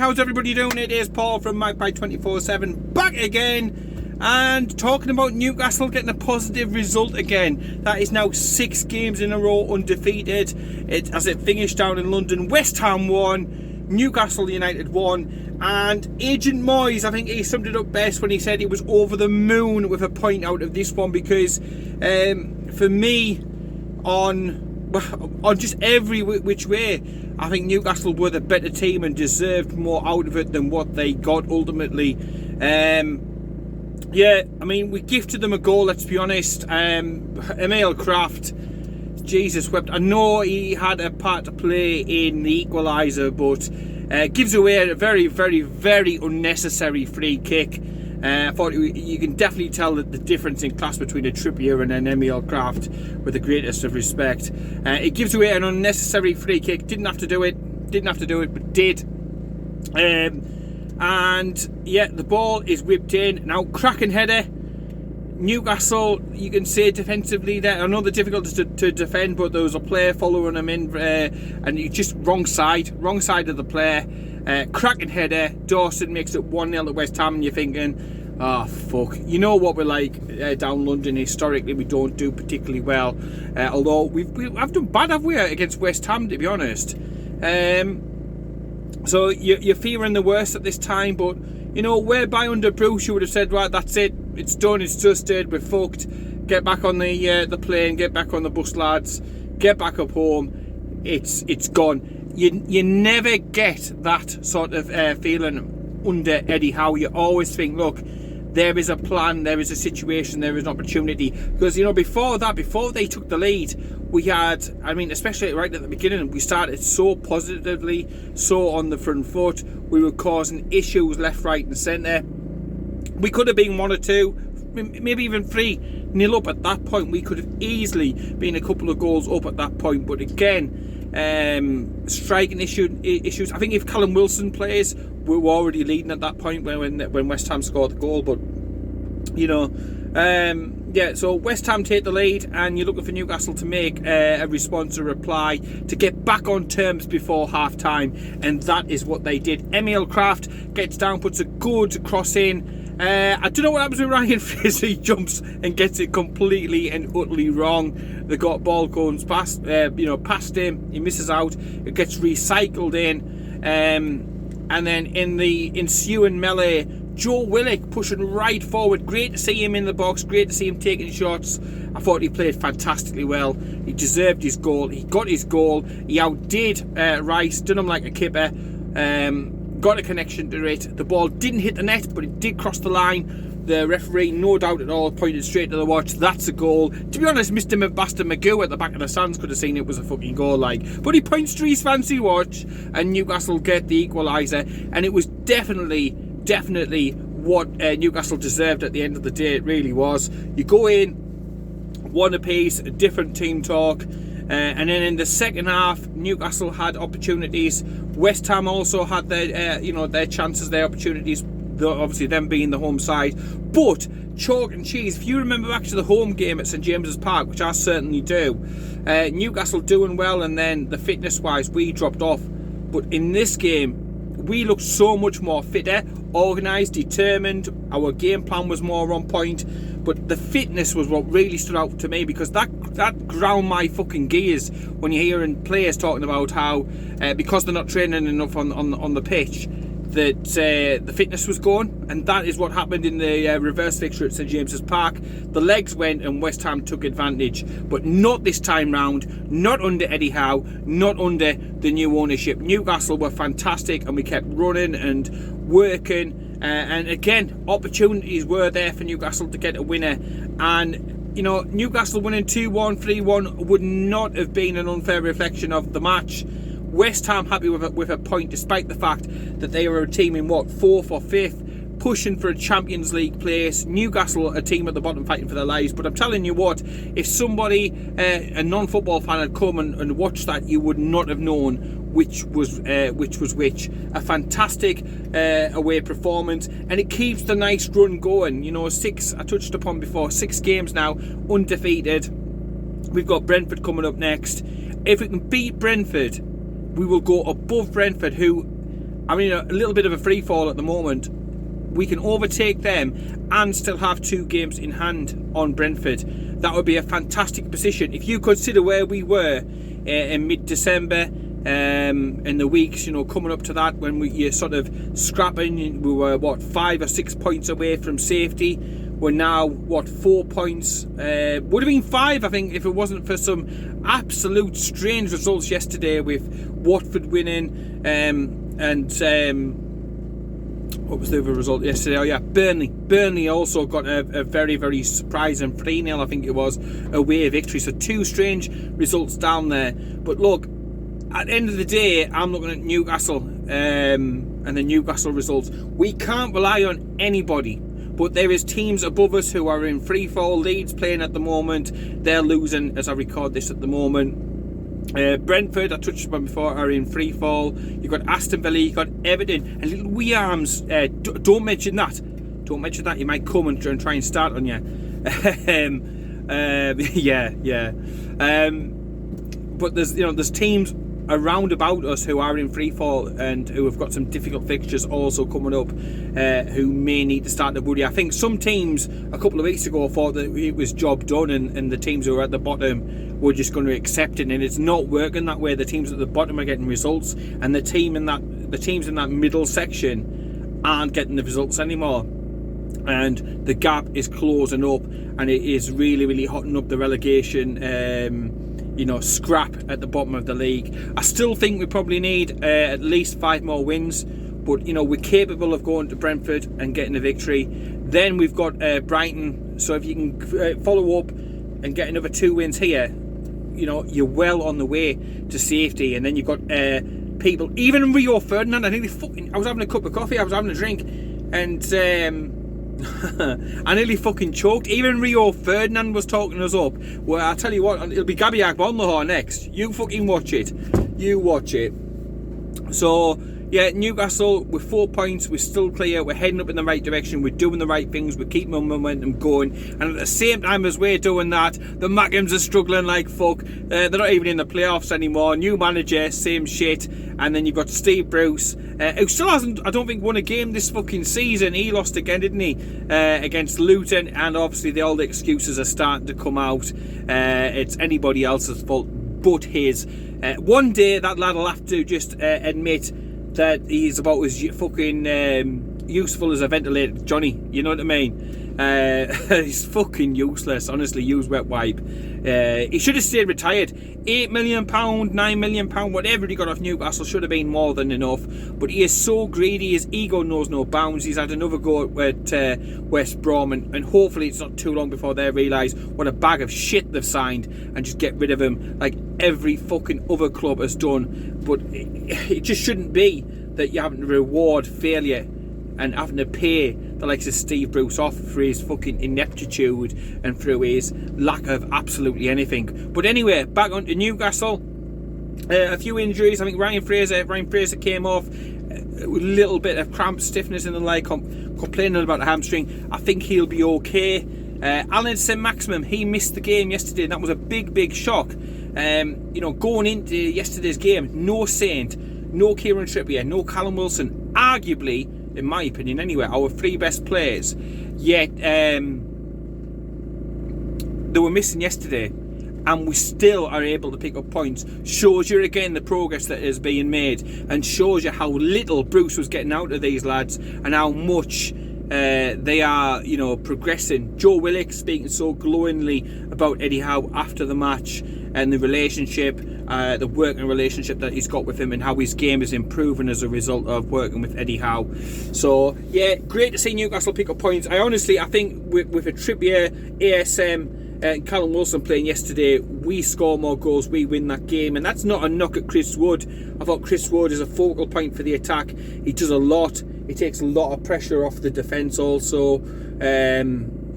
how's everybody doing? It is Paul from Magpie 24/7 back again and talking about Newcastle getting a positive result again. That is now 6 games in a row undefeated. As it finished down in London, West Ham won, Newcastle United won, and Agent Moyes, I think he summed it up best when he said he was over the moon with a point out of this one, because for me, on just every which way, I think Newcastle were the better team and deserved more out of it than what they got ultimately. Yeah, I mean, we gifted them a goal, let's be honest. Emil Kraft, Jesus wept. I know he had a part to play in the Equalizer, but gives away a very, very, very unnecessary free kick. I thought you can definitely tell that the difference in class between a Trippier and an Emil Kraft, with the greatest of respect. It gives away an unnecessary free kick. Didn't have to do it, but did. And yeah, the ball is whipped in. Now, cracking header. Newcastle, you can say defensively there, I know they're difficult to defend, but there was a player following them in, and you just wrong side of the player. Cracking header. Dawson makes it 1-0 at West Ham, and you're thinking, oh fuck, you know what we're like down London historically. We don't do particularly well, although I've done bad, have we, against West Ham, to be honest. So you're fearing the worst at this time, but you know, whereby under Bruce you would have said, right, that's it, it's done, it's dusted, we're fucked, get back on the plane, get back on the bus, lads, get back up home, it's gone. You never get that sort of feeling under Eddie Howe. You always think, look, there is a plan, there is a situation, there is an opportunity. Because, you know, before they took the lead, we had, I mean, especially right at the beginning, we started so positively, so on the front foot. We were causing issues left, right and centre. We could have been 1 or 2, maybe even 3-0 up at that point. We could have easily been a couple of goals up at that point. But again, striking issues. I think if Callum Wilson plays, we were already leading at that point when West Ham scored the goal. But you know, yeah, so West Ham take the lead, and you're looking for Newcastle to make a response, a reply, to get back on terms before half time, and that is what they did. Emil Kraft gets down, puts a good cross in. I don't know what happens with Ryan Fraser. He jumps and gets it completely and utterly wrong. The ball goes past him. He misses out. It gets recycled in, and then in the ensuing melee, Joe Willock pushing right forward. Great to see him in the box. Great to see him taking shots. I thought he played fantastically well. He deserved his goal. He got his goal. He outdid Rice. Done him like a kipper. Got a connection to it. The ball didn't hit the net, but it did cross the line. The referee, no doubt at all, pointed straight to the watch. That's a goal. To be honest, Mr. Bastard Magoo at the back of the stands could have seen it was a fucking goal, like. But he points to his fancy watch, and Newcastle get the equaliser. And it was definitely what Newcastle deserved at the end of the day. It really was. You go in, one apiece, a different team talk. And then in the second half, Newcastle had opportunities. West Ham also had their chances, their opportunities. Obviously, them being the home side. But chalk and cheese. If you remember back to the home game at St James's Park, which I certainly do, Newcastle doing well, and then the fitness-wise, we dropped off. But in this game, we looked so much more fitter, organised, determined. Our game plan was more on point. But the fitness was what really stood out to me, because that ground my fucking gears when you're hearing players talking about how because they're not training enough on the pitch, that the fitness was gone. And that is what happened in the reverse fixture at St James's Park. The legs went and West Ham took advantage, but not this time round, not under Eddie Howe, not under the new ownership. Newcastle were fantastic, and we kept running and working. And again, opportunities were there for Newcastle to get a winner. And, you know, Newcastle winning 2-1, 3-1 would not have been an unfair reflection of the match. West Ham happy with a point, despite the fact that they were a team in, 4th or 5th, pushing for a Champions League place. Newcastle, a team at the bottom fighting for their lives. But I'm telling you what, if somebody, a non-football fan, had come and watched that, you would not have known which was which. A fantastic away performance, and it keeps the nice run going. You know, 6, I touched upon before, 6 games now undefeated. We've got Brentford coming up next. If we can beat Brentford, we will go above Brentford, who I mean, a little bit of a free fall at the moment. We can overtake them and still have 2 games in hand on Brentford. That would be a fantastic position. If you consider where we were in mid-December, in the weeks, coming up to that, when you're sort of scrapping, we were, 5 or 6 points away from safety. We're now, 4 points? Would have been 5, I think, if it wasn't for some absolute strange results yesterday with Watford winning, what was the other result yesterday? Oh yeah, Burnley. Burnley also got a very, very surprising 3-0, I think it was, away victory. So 2 strange results down there. But look, at the end of the day, I'm looking at Newcastle and the Newcastle results. We can't rely on anybody, but there is teams above us who are in free fall. Leeds playing at the moment. They're losing as I record this at the moment. Brentford, I touched upon before, are in free fall. You've got Aston Villa, you've got Everton, and little wee arms. Don't mention that. Don't mention that. You might come and try and start on you. But there's teams around about us who are in free fall and who have got some difficult fixtures also coming up, who may need to start to worry. I think some teams a couple of weeks ago thought that it was job done, and the teams who are at the bottom were just going to accept it, and it's not working that way. The teams at the bottom are getting results, and the teams in that middle section aren't getting the results anymore, and the gap is closing up, and it is really, really hotting up the relegation scrap at the bottom of the league. I still think we probably need at least 5 more wins, but we're capable of going to Brentford and getting a victory. Then we've got Brighton, so if you can follow up and get another 2 wins here, you're well on the way to safety. And then you've got people, even Rio Ferdinand. I was having a cup of coffee, I was having a drink, and I nearly fucking choked. Even Rio Ferdinand was talking us up. Well, I'll tell you what, it'll be Gabby Agbonlahor next. You fucking watch it. You watch it. So, yeah, Newcastle with 4 points, we're still clear, we're heading up in the right direction, we're doing the right things, we're keeping our momentum going, and at the same time as we're doing that, the Magpies are struggling like fuck. They're not even in the playoffs anymore. New manager, same shit. And then you've got Steve Bruce, who still hasn't, I don't think, won a game this fucking season. He lost again, didn't he, against Luton, and obviously all the excuses are starting to come out. It's anybody else's fault but his. One day that lad will have to just admit that he's about as fucking useful as a ventilator, Johnny. You know what I mean? He's fucking useless. Honestly, use wet wipe. He should have stayed retired. £8 million, £9 million, whatever he got off Newcastle should have been more than enough. But he is so greedy. His ego knows no bounds. He's had another go at West Brom, and hopefully it's not too long before they realise what a bag of shit they've signed and just get rid of him like every fucking other club has done. But it just shouldn't be that you're having to reward failure and having to pay the likes of Steve Bruce off for his fucking ineptitude and through his lack of absolutely anything. But anyway, back on to Newcastle. A few injuries. I think Ryan Fraser came off with a little bit of cramp, stiffness in the leg, complaining about the hamstring. I think he'll be okay. Alan Saint-Maximin, he missed the game yesterday, and that was a big shock. Going into yesterday's game, no Saint, no Kieran Trippier, no Callum Wilson, arguably, in my opinion anyway, our 3 best players, yet they were missing yesterday, and we still are able to pick up points. Shows you again the progress that is being made, and shows you how little Bruce was getting out of these lads and how much they are, progressing. Joe Willock speaking so glowingly about Eddie Howe after the match and the relationship, the working relationship that he's got with him, and how his game is improving as a result of working with Eddie Howe. So yeah, great to see Newcastle pick up points. I think with a Trippier, ASM and Callum Wilson playing yesterday, we score more goals, we win that game. And that's not a knock at Chris Wood. I thought Chris Wood is a focal point for the attack. He does a lot. He takes a lot of pressure off the defence also.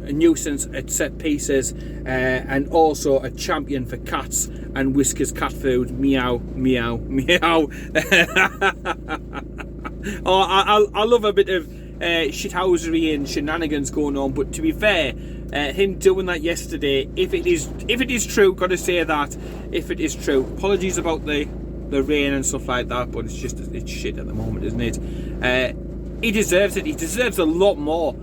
A nuisance at set pieces, and also a champion for cats and Whiskers cat food. Meow, meow, meow. I love a bit of shithousery and shenanigans going on, but to be fair, him doing that yesterday, if it is true, gotta say that, if it is true, apologies about the the rain and stuff like that, but it's shit at the moment, isn't it? He deserves it. He deserves a lot more.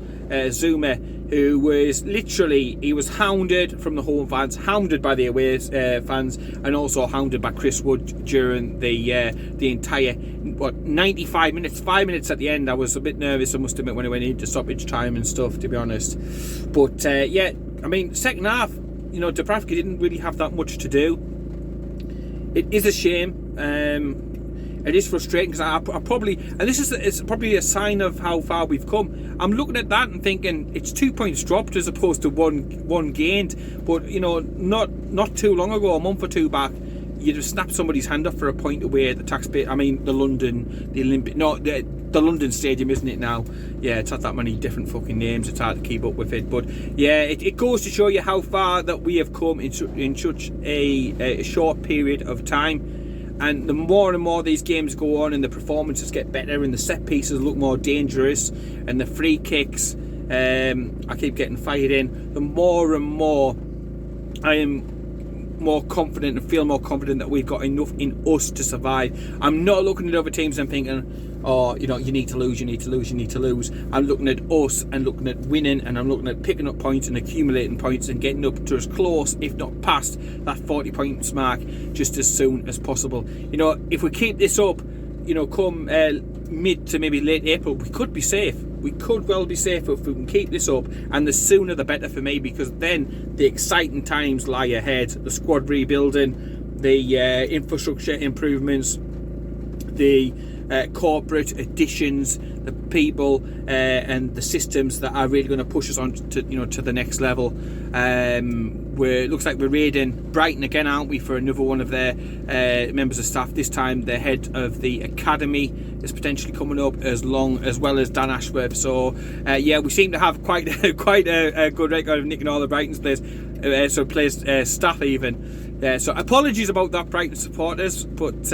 Zuma, who was literally, he was hounded from the home fans, hounded by the away fans, and also hounded by Chris Wood during the entire 95 minutes. 5 minutes at the end. I was a bit nervous, I must admit, when it went into stoppage time and stuff, to be honest. But yeah, I mean, second half, you know, Dubravka didn't really have that much to do. It is a shame. It is frustrating because I probably, and it's probably a sign of how far we've come. I'm looking at that and thinking it's 2 points dropped as opposed to one gained. But you know, not too long ago, a month or two back, you'd have snapped somebody's hand off for a point away at the London Stadium, isn't it now? Yeah, it's had that many different fucking names. It's hard to keep up with it, but yeah, it goes to show you how far that we have come in such a short period of time. And the more and more these games go on and the performances get better and the set pieces look more dangerous and the free kicks, I keep getting fired in, the more and more I am more confident and feel more confident that we've got enough in us to survive. I'm not looking at other teams and thinking, oh, you know, you need to lose. I'm looking at us and looking at winning, and I'm looking at picking up points and accumulating points and getting up to as close, if not past, that 40 points mark just as soon as possible. You know, if we keep this up, you know, come mid to maybe late April, we could be safe. We could well be safe if we can keep this up, and the sooner the better for me, because then the exciting times lie ahead. The squad rebuilding, the infrastructure improvements, the corporate additions, the people and the systems that are really going to push us on to, you know, to the next level. It looks like we're raiding Brighton again, aren't we, for another one of their members of staff. This time the head of the academy is potentially coming up, as well as Dan Ashworth. So yeah, we seem to have quite a good record of nicking all the Brighton's players, staff even. So apologies about that, Brighton supporters, but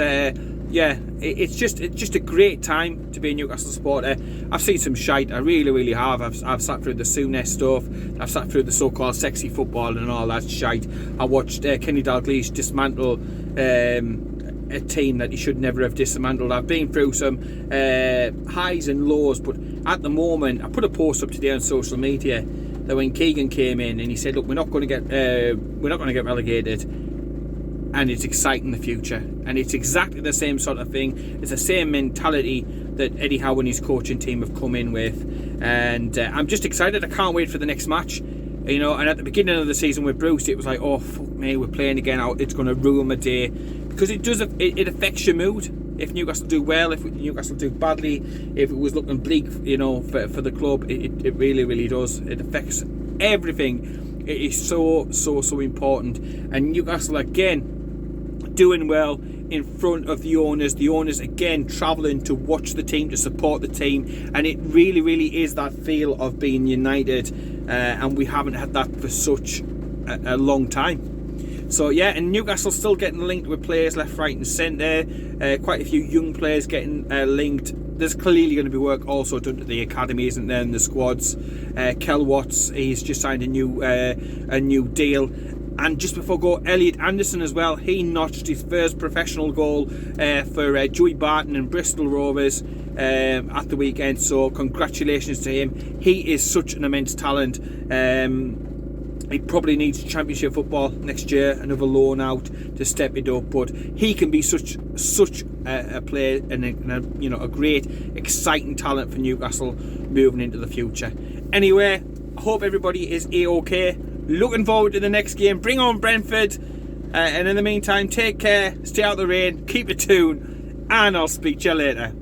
yeah, it's just a great time to be a Newcastle supporter. I've seen some shite, I really have. I've sat through the Souness stuff, I've sat through the so-called sexy football and all that shite. I watched Kenny Dalglish dismantle a team that he should never have dismantled. I've been through some highs and lows, but at the moment, I put a post up today on social media that when Keegan came in and he said, look, we're not going to get relegated, and it's exciting the future, and it's exactly the same sort of thing. It's the same mentality that Eddie Howe and his coaching team have come in with, and I'm just excited. I can't wait for the next match. You know, and at the beginning of the season with Bruce, it was like, oh fuck me, we're playing again. It's going to ruin my day, because it affects your mood. If Newcastle do well, if Newcastle do badly, if it was looking bleak, you know, for the club, it really does. It affects everything. It is so important, and Newcastle again doing well in front of the owners again travelling to watch the team, to support the team, and it really is that feel of being united, and we haven't had that for such a long time. So yeah, and Newcastle still getting linked with players left, right and centre. Quite a few young players getting linked. There's clearly going to be work also done to the academy, isn't there, and the squads. Kel Watts, he's just signed a new deal. And just before go, Elliot Anderson as well. He notched his first professional goal for Joey Barton and Bristol Rovers at the weekend. So congratulations to him. He is such an immense talent. He probably needs championship football next year, another loan out to step it up. But he can be such a player and a great, exciting talent for Newcastle moving into the future. Anyway, I hope everybody is A-OK. Looking forward to the next game. Bring on Brentford. And in the meantime, take care, stay out of the rain, keep it tuned, and I'll speak to you later.